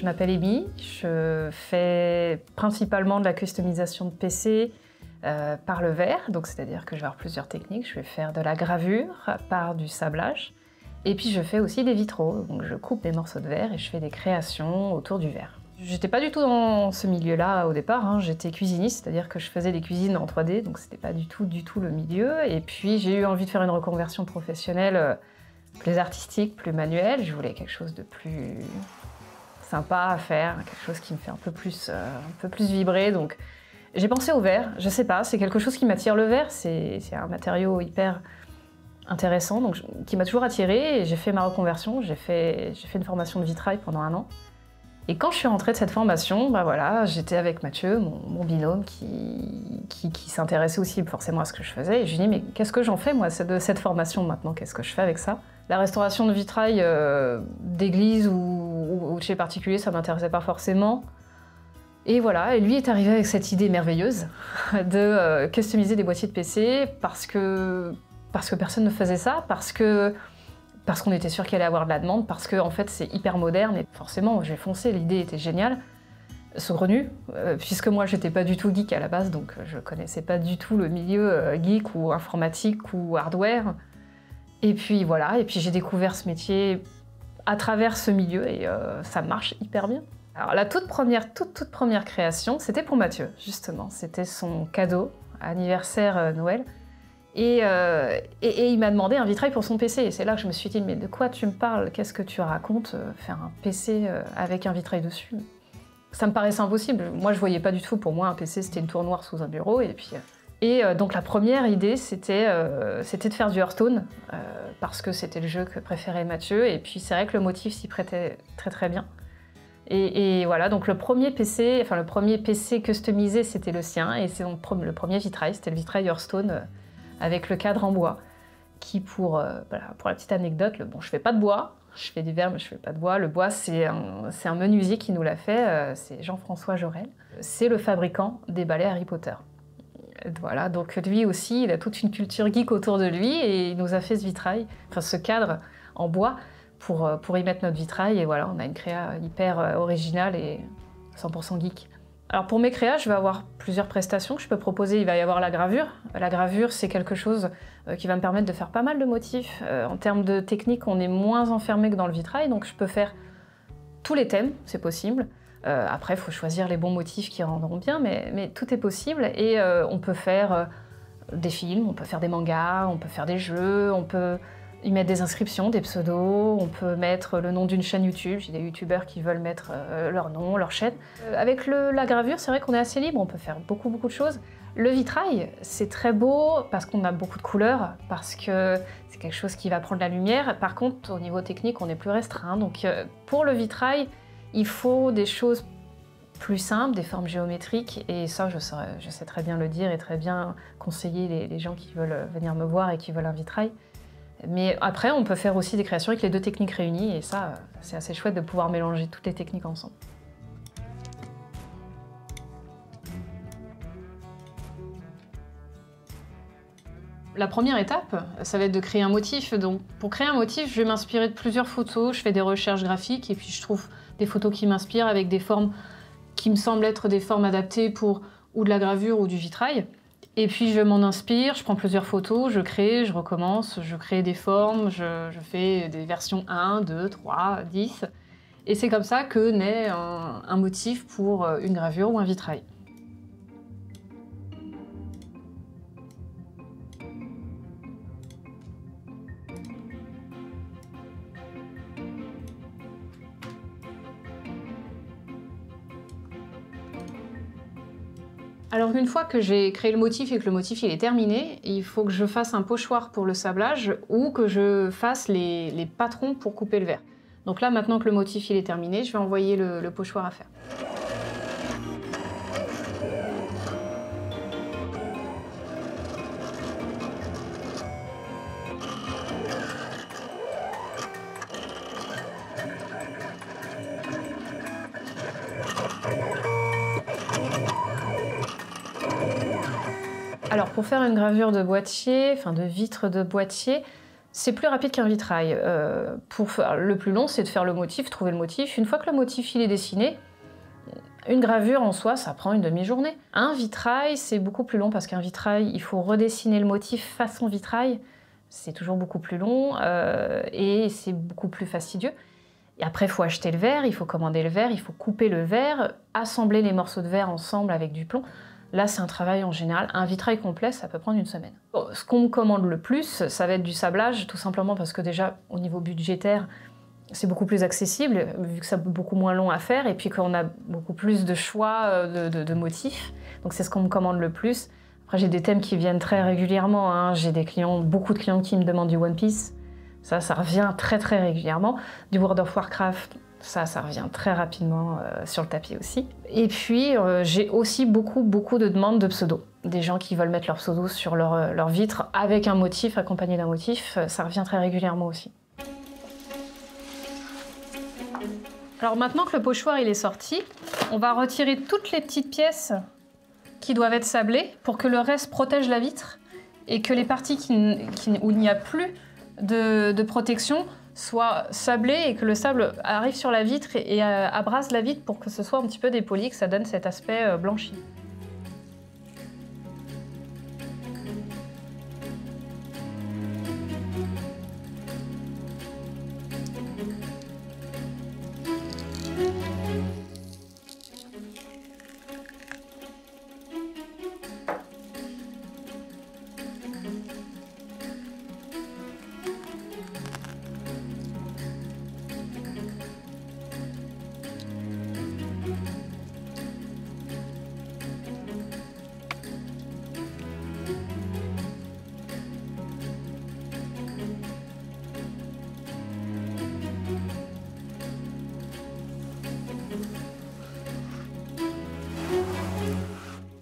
Je m'appelle Amy, je fais principalement de la customisation de PC par le verre, donc c'est-à-dire que je vais avoir plusieurs techniques. Je vais faire de la gravure par du sablage, et puis je fais aussi des vitraux, donc je coupe des morceaux de verre et je fais des créations autour du verre. J'étais pas du tout dans ce milieu-là au départ, hein. J'étais cuisiniste, c'est-à-dire que je faisais des cuisines en 3D, donc c'était pas du tout le milieu. Et puis j'ai eu envie de faire une reconversion professionnelle plus artistique, plus manuelle. Je voulais quelque chose de plus sympa à faire, quelque chose qui me fait un peu plus vibrer. Donc j'ai pensé au verre, je sais pas, c'est quelque chose qui m'attire. Le verre, c'est un matériau hyper intéressant, donc qui m'a toujours attirée. Et j'ai fait ma reconversion, j'ai fait une formation de vitrail pendant 1 an. Et quand je suis rentrée de cette formation, bah voilà, j'étais avec Mathieu, mon binôme, qui s'intéressait aussi forcément à ce que je faisais. Et je lui ai dit, mais qu'est-ce que j'en fais moi de cette formation maintenant? Qu'est-ce que je fais avec ça? La restauration de vitrail d'église ou de chez particulier, ça m'intéressait pas forcément. Et voilà, et lui est arrivé avec cette idée merveilleuse de customiser des boîtiers de PC parce que personne ne faisait ça, parce qu'on était sûr qu'il allait avoir de la demande, parce que en fait c'est hyper moderne et forcément j'ai foncé, l'idée était géniale, saugrenue, puisque moi j'étais pas du tout geek à la base, donc je connaissais pas du tout le milieu geek ou informatique ou hardware. Et puis voilà, et puis j'ai découvert ce métier à travers ce milieu et ça marche hyper bien. Alors la toute première création, c'était pour Mathieu, justement, c'était son cadeau, anniversaire Noël. Et il m'a demandé un vitrail pour son PC. Et c'est là que je me suis dit, mais de quoi tu me parles? Qu'est-ce que tu racontes? Faire un PC avec un vitrail dessus? Ça me paraissait impossible. Moi, je voyais pas du tout. Pour moi, un PC, c'était une tour noire sous un bureau. Donc la première idée, c'était de faire du Hearthstone, parce que c'était le jeu que préférait Mathieu. Et puis c'est vrai que le motif s'y prêtait très bien. Et voilà, donc le premier PC customisé, c'était le sien. Et c'est donc le premier vitrail, c'était le vitrail Hearthstone, avec le cadre en bois, qui pour la petite anecdote, bon, je fais pas de bois, je fais du verre mais je fais pas de bois. Le bois, c'est un menuisier qui nous l'a fait, c'est Jean-François Jorel. C'est le fabricant des balais Harry Potter. Voilà, donc lui aussi, il a toute une culture geek autour de lui et il nous a fait ce vitrail, enfin ce cadre en bois pour y mettre notre vitrail. Et voilà, on a une créa hyper originale et 100% geek. Alors pour mes créas, je vais avoir plusieurs prestations que je peux proposer. Il va y avoir la gravure. La gravure, c'est quelque chose qui va me permettre de faire pas mal de motifs. En termes de technique, on est moins enfermé que dans le vitrail, donc je peux faire tous les thèmes, c'est possible. Après, il faut choisir les bons motifs qui rendront bien, mais tout est possible. Et on peut faire des films, on peut faire des mangas, on peut faire des jeux, on peut y mettre des inscriptions, des pseudos, on peut mettre le nom d'une chaîne YouTube. J'ai des youtubeurs qui veulent mettre leur nom, leur chaîne. Avec la gravure, c'est vrai qu'on est assez libre, on peut faire beaucoup de choses. Le vitrail, c'est très beau parce qu'on a beaucoup de couleurs, parce que c'est quelque chose qui va prendre la lumière. Par contre, au niveau technique, on est plus restreint. Donc pour le vitrail, il faut des choses plus simples, des formes géométriques, et ça, je sais très bien le dire et très bien conseiller les gens qui veulent venir me voir et qui veulent un vitrail. Mais après, on peut faire aussi des créations avec les deux techniques réunies, et ça, c'est assez chouette de pouvoir mélanger toutes les techniques ensemble. La première étape, ça va être de créer un motif. Donc, pour créer un motif, je vais m'inspirer de plusieurs photos, je fais des recherches graphiques, et puis je trouve des photos qui m'inspirent avec des formes qui me semblent être des formes adaptées pour ou de la gravure ou du vitrail. Et puis je m'en inspire, je prends plusieurs photos, je crée, je recommence, je crée des formes, je fais des versions 1, 2, 3, 10. Et c'est comme ça que naît un motif pour une gravure ou un vitrail. Alors une fois que j'ai créé le motif et que le motif il est terminé, il faut que je fasse un pochoir pour le sablage ou que je fasse les patrons pour couper le verre. Donc là, maintenant que le motif il est terminé, je vais envoyer le pochoir à faire. Alors pour faire une gravure de boîtier, enfin de vitre de boîtier, C'est plus rapide qu'un vitrail. Le plus long, c'est de faire le motif, trouver le motif. Une fois que le motif il est dessiné, une gravure en soi, ça prend une demi-journée. Un vitrail, c'est beaucoup plus long parce qu'un vitrail, il faut redessiner le motif façon vitrail. C'est toujours beaucoup plus long et c'est beaucoup plus fastidieux. Et après, il faut acheter le verre, il faut commander le verre, il faut couper le verre, assembler les morceaux de verre ensemble avec du plomb. Là, c'est un travail en général. Un vitrail complet, ça peut prendre une semaine. Bon, ce qu'on me commande le plus, ça va être du sablage, tout simplement parce que déjà, au niveau budgétaire, c'est beaucoup plus accessible, vu que c'est beaucoup moins long à faire, et puis qu'on a beaucoup plus de choix de motifs. Donc c'est ce qu'on me commande le plus. Après, j'ai des thèmes qui viennent très régulièrement, hein. J'ai beaucoup de clients qui me demandent du One Piece. Ça revient très régulièrement. Du World of Warcraft, ça revient très rapidement sur le tapis aussi. Et puis, j'ai aussi beaucoup de demandes de pseudos. Des gens qui veulent mettre leur pseudo sur leur vitre avec un motif, accompagné d'un motif. Ça revient très régulièrement aussi. Alors maintenant que le pochoir il est sorti, on va retirer toutes les petites pièces qui doivent être sablées pour que le reste protège la vitre et que les parties où il n'y a plus de protection soient sablées et que le sable arrive sur la vitre et abrase la vitre pour que ce soit un petit peu dépoli, que ça donne cet aspect blanchi.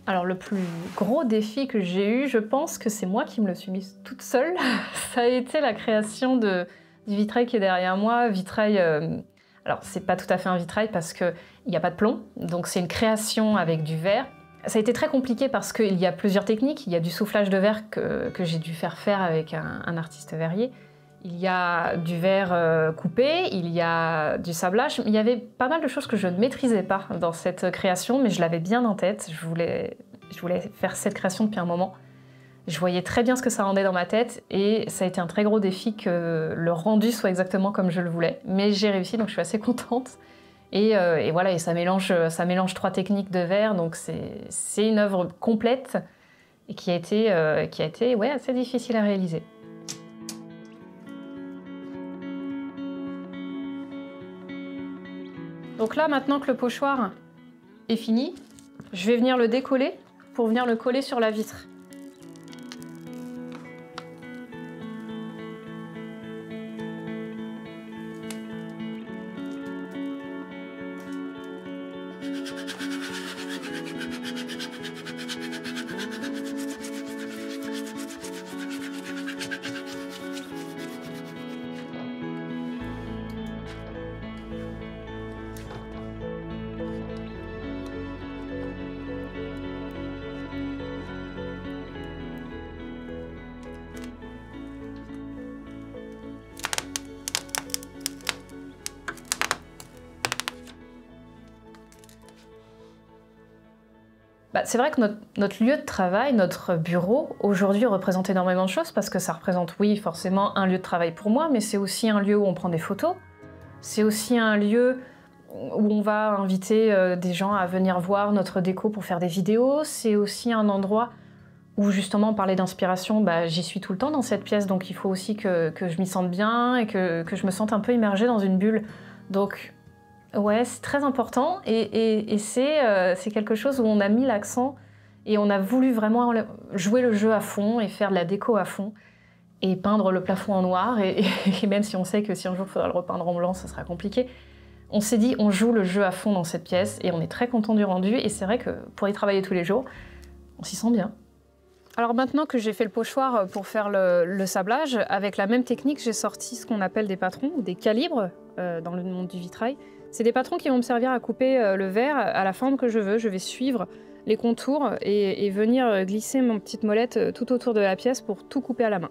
Alors le plus gros défi que j'ai eu, je pense que c'est moi qui me le suis mise toute seule. Ça a été la création du vitrail qui est derrière moi. Vitrail, alors c'est pas tout à fait un vitrail parce qu'il n'y a pas de plomb, donc c'est une création avec du verre. Ça a été très compliqué parce qu'il y a plusieurs techniques. Il y a du soufflage de verre que j'ai dû faire avec un artiste verrier. Il y a du verre coupé, il y a du sablage. Il y avait pas mal de choses que je ne maîtrisais pas dans cette création, mais je l'avais bien en tête. Je voulais faire cette création depuis un moment. Je voyais très bien ce que ça rendait dans ma tête et ça a été un très gros défi que le rendu soit exactement comme je le voulais. Mais j'ai réussi, donc je suis assez contente. Et voilà, et ça mélange 3 techniques de verre, donc c'est une œuvre complète et qui a été assez difficile à réaliser. Donc là, maintenant que le pochoir est fini, je vais venir le décoller pour venir le coller sur la vitre. C'est vrai que notre lieu de travail, notre bureau, aujourd'hui représente énormément de choses parce que ça représente, oui, forcément un lieu de travail pour moi, mais c'est aussi un lieu où on prend des photos. C'est aussi un lieu où on va inviter des gens à venir voir notre déco pour faire des vidéos. C'est aussi un endroit où justement on parlait d'inspiration, j'y suis tout le temps dans cette pièce, donc il faut aussi que je m'y sente bien et que je me sente un peu immergée dans une bulle. Donc ouais, c'est très important et c'est quelque chose où on a mis l'accent et on a voulu vraiment jouer le jeu à fond et faire de la déco à fond et peindre le plafond en noir et même si on sait que si un jour il faudra le repeindre en blanc, ça sera compliqué. On s'est dit, on joue le jeu à fond dans cette pièce et on est très content du rendu et c'est vrai que pour y travailler tous les jours, on s'y sent bien. Alors maintenant que j'ai fait le pochoir pour faire le sablage, avec la même technique, j'ai sorti ce qu'on appelle des patrons, des calibres dans le monde du vitrail. C'est des patrons qui vont me servir à couper le verre à la forme que je veux. Je vais suivre les contours et venir glisser ma petite molette tout autour de la pièce pour tout couper à la main.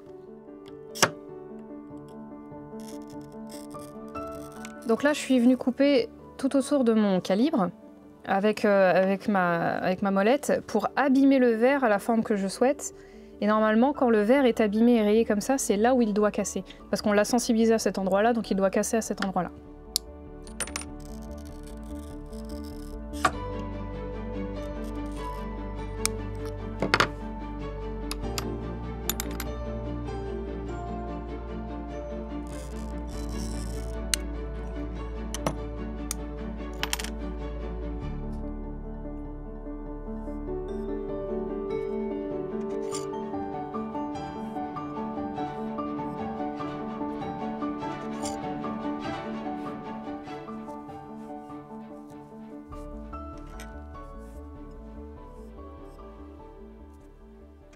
Donc là, je suis venue couper tout autour de mon calibre avec ma molette pour abîmer le verre à la forme que je souhaite. Et normalement, quand le verre est abîmé et rayé comme ça, c'est là où il doit casser. Parce qu'on l'a sensibilisé à cet endroit-là, donc il doit casser à cet endroit-là.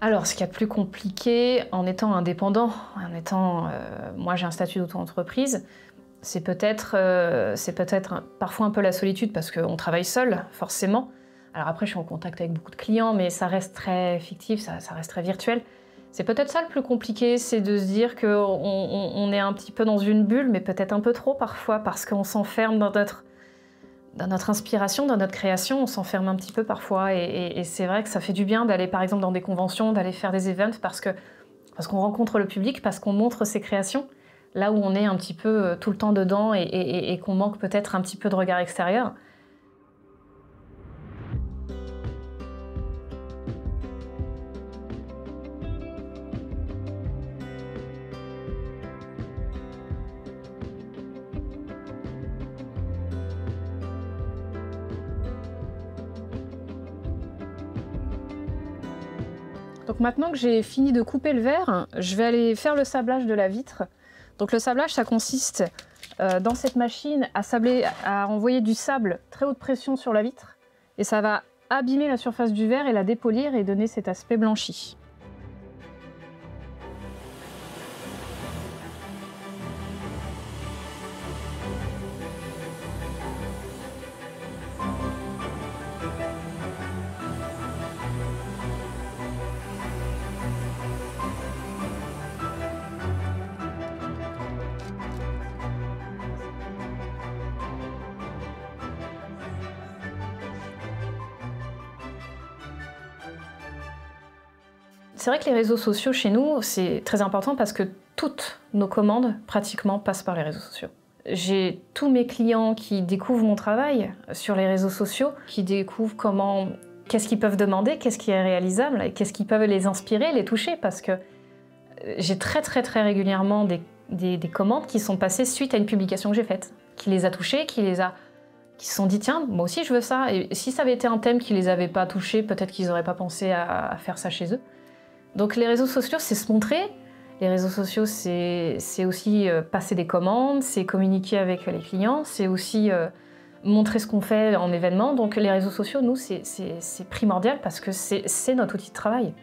Alors, ce qu'il y a de plus compliqué en étant indépendant, moi j'ai un statut d'auto-entreprise, c'est peut-être parfois un peu la solitude parce qu'on travaille seul, forcément. Alors après, je suis en contact avec beaucoup de clients, mais ça reste très fictif, ça reste très virtuel. C'est peut-être ça le plus compliqué, c'est de se dire qu'on est un petit peu dans une bulle, mais peut-être un peu trop parfois, parce qu'on s'enferme dans notre inspiration, dans notre création, on s'enferme un petit peu parfois. Et c'est vrai que ça fait du bien d'aller par exemple dans des conventions, d'aller faire des events, parce qu'on rencontre le public, parce qu'on montre ses créations, là où on est un petit peu tout le temps dedans et qu'on manque peut-être un petit peu de regard extérieur. Donc maintenant que j'ai fini de couper le verre, je vais aller faire le sablage de la vitre. Donc le sablage, ça consiste dans cette machine à envoyer du sable très haute pression sur la vitre. Et ça va abîmer la surface du verre et la dépolir et donner cet aspect blanchi. C'est vrai que les réseaux sociaux chez nous, c'est très important parce que toutes nos commandes, pratiquement, passent par les réseaux sociaux. J'ai tous mes clients qui découvrent mon travail sur les réseaux sociaux, qui découvrent qu'est-ce qu'ils peuvent demander, qu'est-ce qui est réalisable, et qu'est-ce qui peut les inspirer, les toucher, parce que j'ai très régulièrement des commandes qui sont passées suite à une publication que j'ai faite, qui les a touchés, qui se sont dit tiens, moi aussi je veux ça. Et si ça avait été un thème qui les avait pas touchés, peut-être qu'ils n'auraient pas pensé à faire ça chez eux. Donc les réseaux sociaux, c'est se montrer. Les réseaux sociaux, c'est aussi passer des commandes, c'est communiquer avec les clients, c'est aussi montrer ce qu'on fait en événement. Donc les réseaux sociaux, nous, c'est primordial parce que c'est notre outil de travail.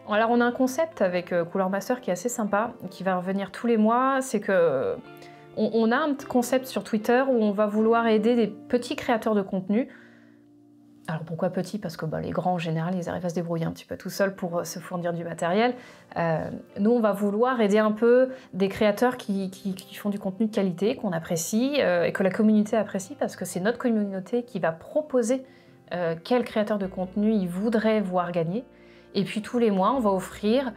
Alors on a un concept avec Couleur Master qui est assez sympa, qui va revenir tous les mois. C'est que on a un concept sur Twitter où on va vouloir aider des petits créateurs de contenu. Alors pourquoi petits? Parce que les grands en général ils arrivent à se débrouiller un petit peu tout seuls pour se fournir du matériel. Nous on va vouloir aider un peu des créateurs qui font du contenu de qualité, qu'on apprécie et que la communauté apprécie parce que c'est notre communauté qui va proposer quel créateur de contenu ils voudraient voir gagner. Et puis tous les mois on va offrir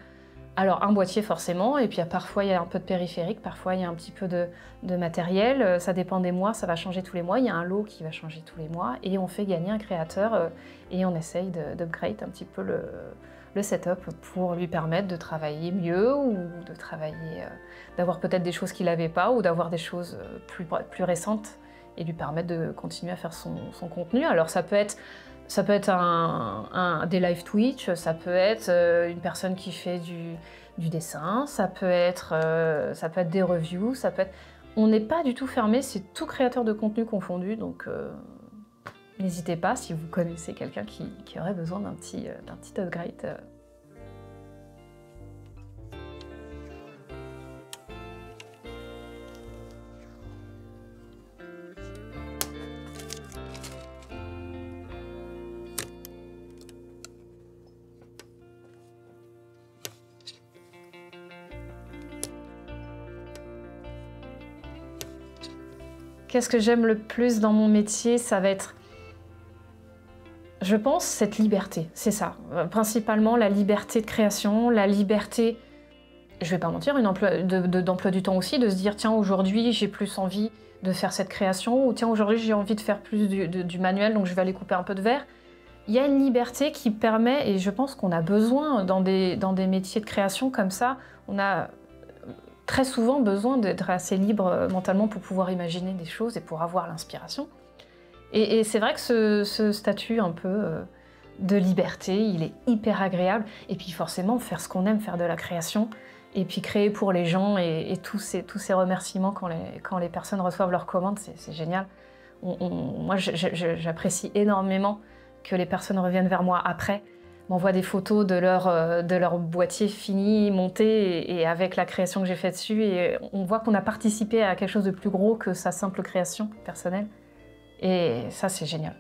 alors un boîtier forcément, et puis parfois il y a un peu de périphérique, parfois il y a un petit peu de matériel, ça dépend des mois, ça va changer tous les mois, il y a un lot qui va changer tous les mois, et on fait gagner un créateur et on essaye d'upgrade un petit peu le setup pour lui permettre de travailler mieux ou de travailler, d'avoir peut-être des choses qu'il n'avait pas ou d'avoir des choses plus récentes et lui permettre de continuer à faire son contenu. Alors ça peut être des live Twitch, ça peut être une personne qui fait du dessin, ça peut être des reviews, ça peut être... On n'est pas du tout fermé, c'est tout créateur de contenu confondu, donc n'hésitez pas si vous connaissez quelqu'un qui aurait besoin d'un petit upgrade. Qu'est-ce que j'aime le plus dans mon métier? Ça va être, je pense, cette liberté, c'est ça. Principalement la liberté de création, la liberté, je vais pas mentir, d'emploi du temps aussi, de se dire tiens, aujourd'hui j'ai plus envie de faire cette création, ou tiens, aujourd'hui j'ai envie de faire plus du manuel, donc je vais aller couper un peu de verre. Il y a une liberté qui permet, et je pense qu'on a besoin dans des métiers de création comme ça, on a très souvent besoin d'être assez libre mentalement pour pouvoir imaginer des choses et pour avoir l'inspiration. Et c'est vrai que ce statut un peu de liberté, il est hyper agréable. Et puis forcément, faire ce qu'on aime, faire de la création, et puis créer pour les gens, et tous ces remerciements quand les personnes reçoivent leurs commandes, c'est génial. Moi, j'apprécie énormément que les personnes reviennent vers moi après, m'envoient des photos de leur boîtier fini, monté, et avec la création que j'ai faite dessus. Et on voit qu'on a participé à quelque chose de plus gros que sa simple création personnelle. Et ça, c'est génial.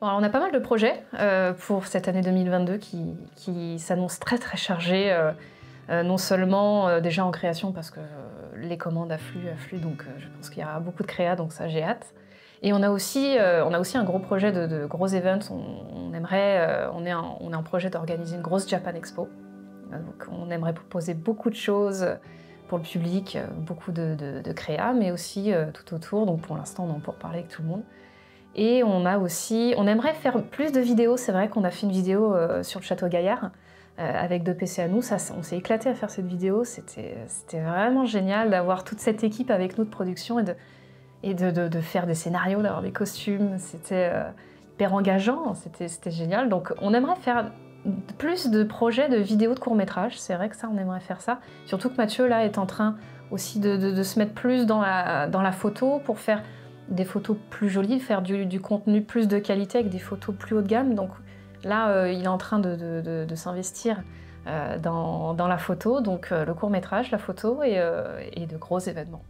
Bon, alors on a pas mal de projets pour cette année 2022 qui s'annoncent très très chargés, non seulement déjà en création parce que les commandes affluent, donc je pense qu'il y aura beaucoup de créa, donc ça j'ai hâte. Et on a aussi un gros projet de gros events. On est en projet d'organiser une grosse Japan Expo. Donc on aimerait proposer beaucoup de choses pour le public, beaucoup de créa, mais aussi tout autour. Donc pour l'instant, on en pour parler avec tout le monde. Et on aimerait faire plus de vidéos. C'est vrai qu'on a fait une vidéo sur le Château Gaillard avec 2 PC à nous. On s'est éclaté à faire cette vidéo. C'était vraiment génial d'avoir toute cette équipe avec nous de production et de faire des scénarios, d'avoir des costumes. C'était hyper engageant, c'était génial. Donc on aimerait faire plus de projets de vidéos de courts-métrages. C'est vrai que ça, on aimerait faire ça. Surtout que Mathieu, là, est en train aussi de se mettre plus dans la photo pour faire des photos plus jolies, faire du contenu plus de qualité avec des photos plus haut de gamme. Donc là, il est en train de s'investir dans la photo, donc le court-métrage, la photo et de gros événements.